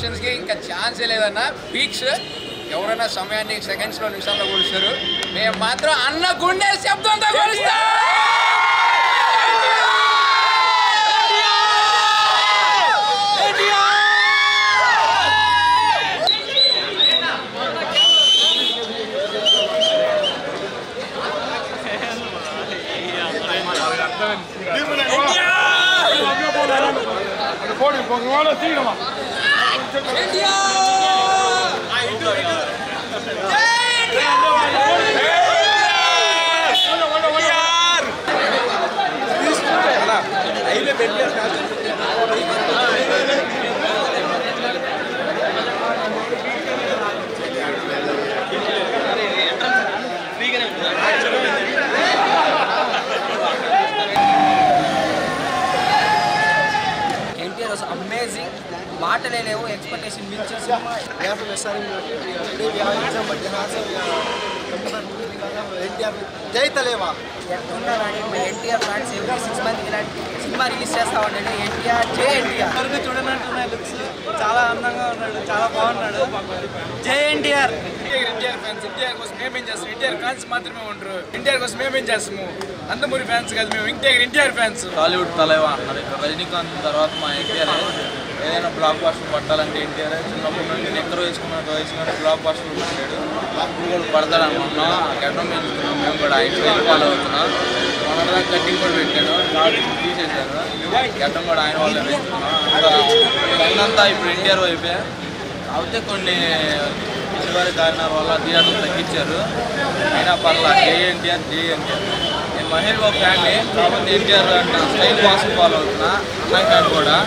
ఎక్స్పెక్టేషన్స్కి ఇంకా ఛాన్సే లేదన్న. పీక్స్ ఎవరైనా సమయాన్ని సెకండ్స్లో నిమిషాల్లో కొలుస్తారు, మేము మాత్రం అన్న గుండె శబ్దంతో కొలుస్తాం. అమేజింగ్, మాటలే లేవు, ఎక్స్పెక్టేషన్ మించిన సినిమా. జై తలేవా ఎక్కడున్నా కానీ మా ఎన్టీఆర్ ఫ్యాన్స్ ఎవ్రీ 6 మంత్కి ఇలాంటి సినిమా రిలీజ్ చేస్తా ఉన్నాడు. ఎన్టీఆర్ జై ఎన్టీఆర్. వరకు చూడనట్టున్నాయి లుక్స్, చాలా అందంగా ఉన్నాడు, చాలా బాగున్నాడు. జై ఎన్టీఆర్. ఎన్టీఆర్ ఫ్యాన్స్ ఎన్టీఆర్ కోసం మేమేం చేస్తాం, ఎన్టీఆర్ ఫ్యాన్స్ మాత్రమే ఉంటారు. ఎన్టీఆర్ కోసం మేమేం చేస్తాము, నందమూరి ఫ్యాన్స్ కాదు మేము, ఎన్టీఆర్ ఫ్యాన్స్. టాలీవుడ్ తలైవా అన్నారు. ఇక్కడ రజనీకాంత్ తర్వాత మా ఎన్టీఆర్. ఏదైనా బ్లాక్ బాస్టర్ పట్టాలంటే ఎన్టీఆర్. చిన్నప్పటి నుండి ఎక్కడో వేసుకున్నట్టు బ్లాక్ బాస్టర్ పెట్టాడు. కూడా పడతాడు అనుకుంటున్నాం. గడ్డం పెంచుకున్నాం మేము కూడా, ఆయన ఫాలో అవుతున్నాం. మన కటింగ్ కూడా పెట్టాడు, తీసేశారు. గడ్డం కూడా ఆయన వాళ్ళే పెంచుకున్నాం. అంతా ఇప్పుడు ఎన్టీఆర్ వైపే. కాకపోతే కొన్ని అనివార్య కారణాల వల్ల థియేటర్లు తగ్గించారు. అయినా పర్లా. జై ఎన్టీఆర్, జై ఎన్టీఆర్. నేను మహేష్ బాబు ఫ్యాన్ని, కాకపోతే ఎన్టీఆర్ స్టైల్ బాస్ ఫాలో అవుతున్నా. అన్న ఫ్యాన్ కూడా.